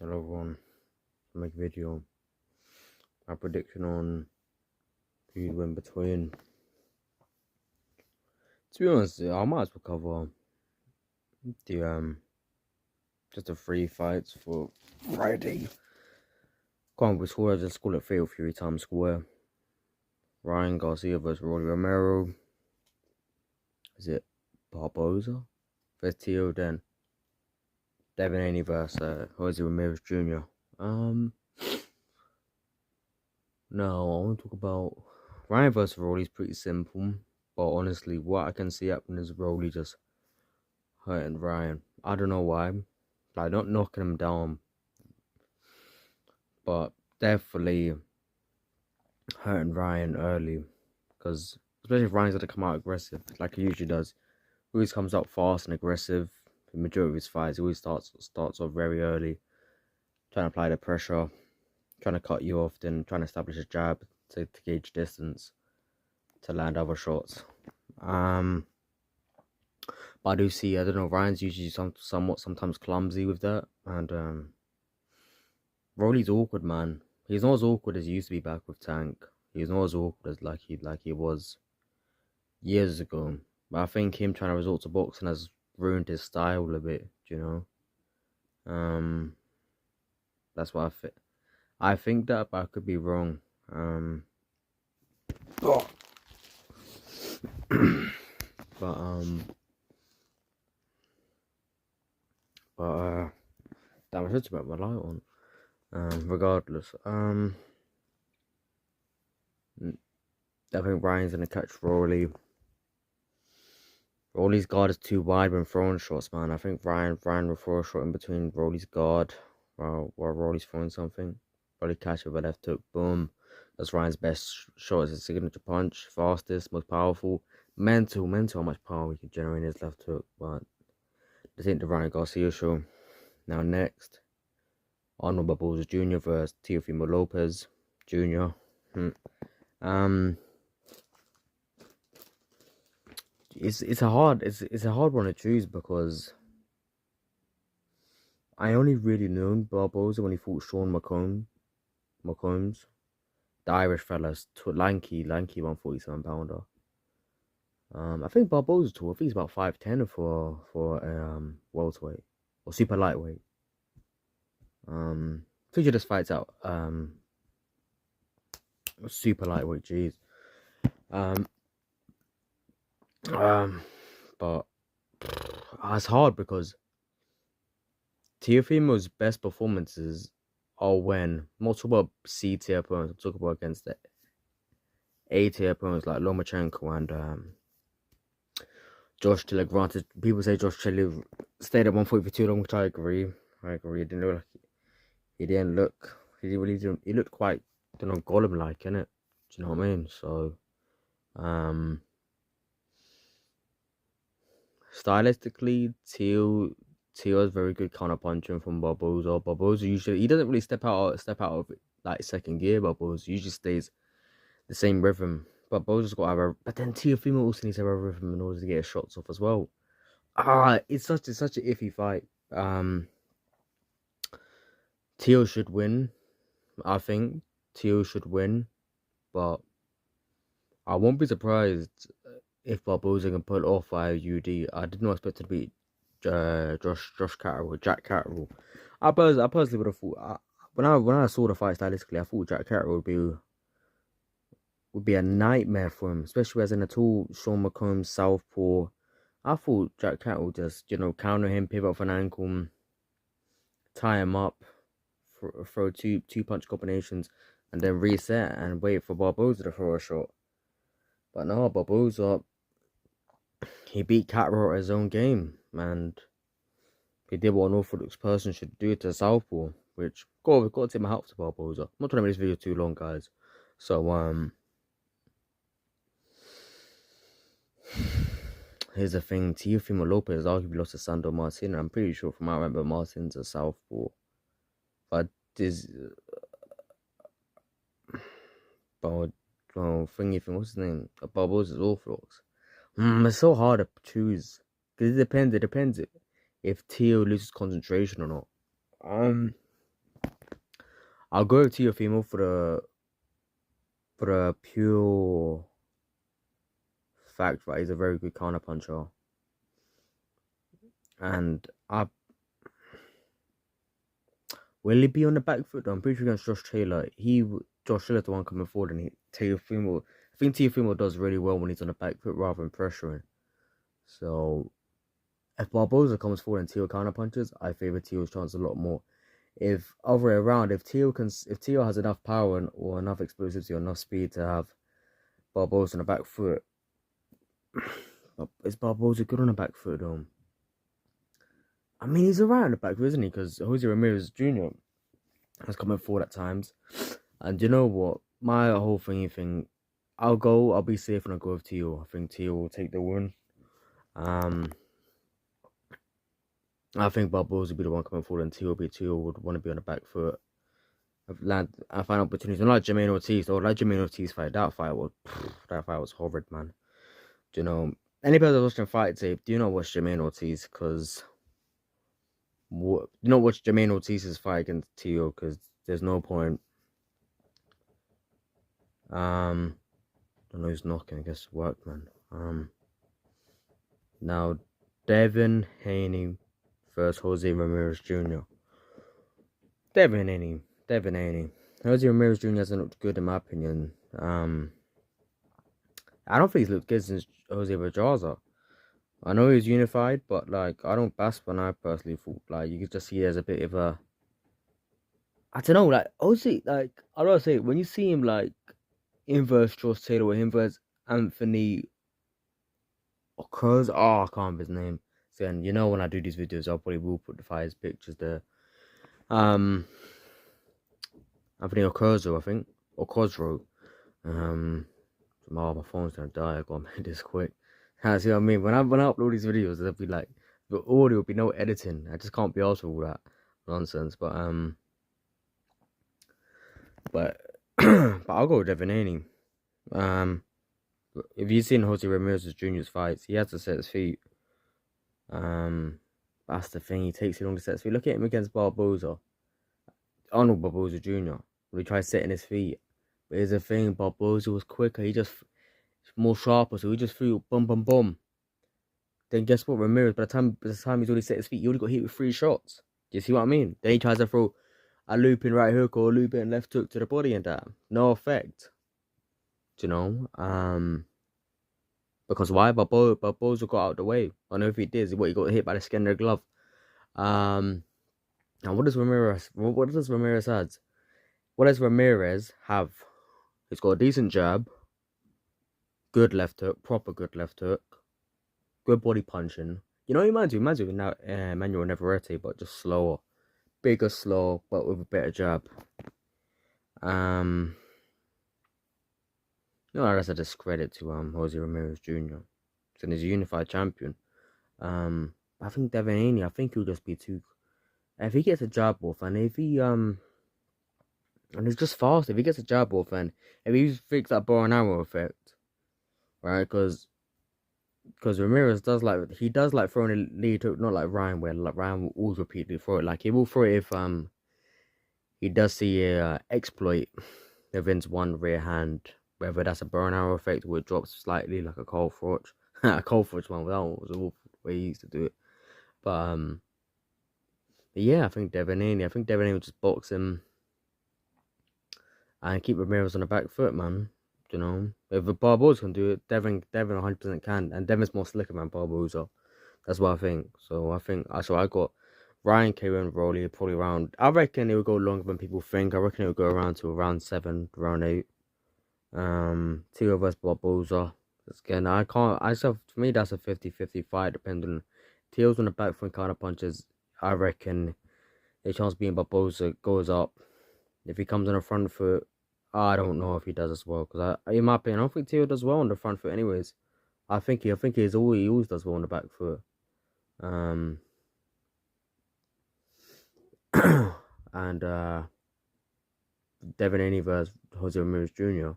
Hello everyone, make a video. My prediction on who'd win between. To be honest, I might as well cover the just the three fights for Friday. Can't be square, just call it fatal Fury Times Square. Ryan Garcia versus Romero. Is it Barboza? Versus Tio, then Devin versus Jose Ramirez Jr. No, I want to talk about Ryan versus Rolly's pretty simple, but honestly, what I can see happening is Rolly just hurting Ryan. I don't know why, like not knocking him down, but definitely hurting Ryan early, because especially if Ryan's gonna come out aggressive like he usually does. He always comes out fast and aggressive. The majority of his fights, he always starts off very early, trying to apply the pressure, trying to cut you off, then trying to establish a jab to gauge distance, to land other shots. But I do see, I don't know, Ryan's usually somewhat sometimes clumsy with that, and Rolly's awkward, man. He's not as awkward as he used to be back with Tank. He's not as awkward as like he was years ago. But I think him trying to resort to boxing has ruined his style a bit, you know. That's what I think that, but I could be wrong. Oh. Damn, I should have put my light on. Regardless, I think Ryan's gonna catch Rolly. Rolly's guard is too wide when throwing shots, man. I think Ryan will throw a shot in between Rolly's guard while Rolly's throwing something. Probably catch it with a left hook, boom. That's Ryan's best shot. It's his signature punch, fastest, most powerful. Mental how much power he can generate in his left hook. But this ain't the Ryan Garcia show. Now next, Arnold Barboza Jr. versus Teofimo Lopez Jr. It's a hard one to choose, because I only really known Barboza when he fought Sean McCombs, the Irish fella, lanky 147-pounder. I think Barboza's tall. I think he's about 5'10" for welterweight or super lightweight. Figure this fights out super lightweight, jeez. But it's hard, because Teofimo's best performances are when, I'm not talking about C tier opponents, I'm talking about against the A tier opponents like Lomachenko and Josh Taylor. Granted, people say Josh Taylor stayed at 140 for too long, which I agree. He looked quite, I don't know, Gollum-like, innit? Do you know what I mean? So, stylistically, Teal is very good counter punching from Barboza. Barboza usually, he doesn't really step out of like second gear. Barboza usually stays the same rhythm. Barboza's got to have a, but then Teofimo also needs to have a rhythm in order to get his shots off as well. It's such an iffy fight. Teal should win. I think Teal should win, but I won't be surprised if Barboza can pull it off via UD. I did not expect it to beat Josh Catterall, Jack Catterall. I personally would have thought, when I saw the fight stylistically, I thought Jack Catterall would be a nightmare for him, especially as in a tall Sean McCombs southpaw. I thought Jack Catterall just, counter him, pivot off an ankle, tie him up, throw two punch combinations, and then reset and wait for Barboza to throw a shot. But no, Barboza, he beat Catterall at his own game, and he did what an orthodox person should do to southpaw, which, we've got to take my hat to Barboza. I'm not trying to make this video too long, guys. So, here's the thing, Teofimo Lopez arguably lost to Sandor Martin. I'm pretty sure from what I remember, Martin's a southpaw. But this... what's his name? Barboza's orthodox. It's so hard to choose, because it depends if Teo loses concentration or not. I'll go with Teofimo for the pure fact that he's a very good counter puncher. And will he be on the back foot though? I'm pretty sure against Josh Taylor. Josh Taylor's the one coming forward, and Teofimo. I think Teofimo does really well when he's on the back foot rather than pressuring. So if Barboza comes forward and Teo counter punches, I favour Teo's chance a lot more. If other way around, if Teo has enough power or enough explosivity or enough speed to have Barboza on the back foot, is Barboza good on the back foot though? I mean, he's alright on the back foot, isn't he? Because Jose Ramirez Jr. has coming forward at times. And you know what? My whole thing, I'll be safe and I'll go with Teo. I think Teo will take the win. I think Barboza will be the one coming forward, and Teo would want to be on the back foot. I find opportunities. Not like Jermaine Ortiz, or like Jermaine Ortiz fight. That fight was horrid, man. Do you know, anybody that's watching fight tape, do you not watch Jermaine Ortiz? Because do not watch Jermaine Ortiz's fight against Teo, because there's no point. I don't know who's knocking. I guess Workman. Now Devin Haney versus Jose Ramirez Jr. Devin Haney. Jose Ramirez Jr. hasn't looked good in my opinion. I don't think he's looked good since Jose Rajaza. I know he's unified, but like I don't bask when I personally thought like you could just see as a bit of a, I don't know, like Jose, like I don't say when you see him like inverse Josh Taylor or inverse Anthony Occurs, I can't remember his name. So, and you know when I do these videos, I'll probably will put the fighters' pictures there. Anthony Ocorzo, I think. Ocorzo. Oh, my phone's gonna die. I gotta make this quick. See what I mean? When I upload these videos, there'll be like the audio will be no editing. I just can't be arsed with all that nonsense. But but I'll go with Devin Haney. If you've seen Jose Ramirez Jr.'s fights, he has to set his feet. That's the thing. He takes too long to set his feet. Look at him against Barboza, Arnold Barboza Jr. when he tried setting his feet. But here's the thing: Barboza was quicker. He just more sharper, so he just threw boom, boom, boom. Then guess what? Ramirez, by the time he's already set his feet, he already got hit with 3 shots. Do you see what I mean? Then he tries to throw a looping right hook or a looping left hook to the body and that. No effect. Do you know? Because why? Barboza got out of the way. I don't know if he did. He got hit by the skin of the glove. And what does Ramirez? What does Ramirez have? What does Ramirez have? He's got a decent jab, good left hook, proper good left hook, good body punching. You know, he reminds me now Manuel Navarrete, but just slower, bigger, slow, but with a better jab. No, that's a discredit to Jose Ramirez Jr. And he's a unified champion. I think Devin Haney, I think he'll just be too. If he gets a jab off, and if he and he's just fast. If he gets a jab off, and if he fixes that bow and arrow effect, right? Because Ramirez does like throwing a lead hook, not like Ryan, where like Ryan will always repeatedly throw it. Like he will throw it if he does see a exploit Devin's one rear hand. Whether that's a burn arrow effect or it drops slightly like a cold Froch. A cold Froch one, that one was awful the way he used to do it. But yeah, I think Devin Haney will just box him and keep Ramirez on the back foot, man. You know, if the Barboza can do it, Devin 100% can, and Devin's more slicker than Barboza. That's what I think. So I got Ryan K and Rolly probably around. I reckon it will go longer than people think. I reckon it will go around to around 7, around 8. Teo vs Barboza. Again, for me that's a 50-50 fight, depending. Teo's on the back foot counter punches. I reckon the chance being Barboza goes up. If he comes on the front foot, I don't know if he does as well. Because in my opinion, I don't think Teo does well on the front foot anyways. I think he always does well on the back foot. And Devin Haney versus Jose Ramirez Jr.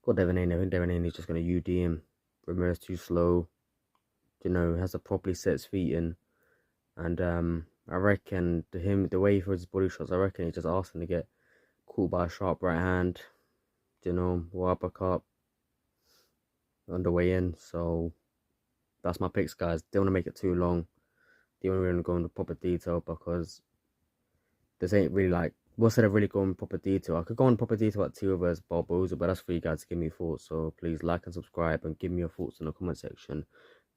Got Devin Haney. I think Devin Haney's just going to UD him. Ramirez too slow. You know, has to properly set his feet in. And I reckon the way he throws his body shots, I reckon he's just asking to get caught by a sharp right hand, or uppercut on the way in. So that's my picks, guys. Don't want to make it too long. Don't want to go into proper detail because this ain't really like, what's it really go in proper detail? I could go in proper detail at Tio versus Barboza, but that's for you guys to give me thoughts. So please like and subscribe and give me your thoughts in the comment section.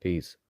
Peace.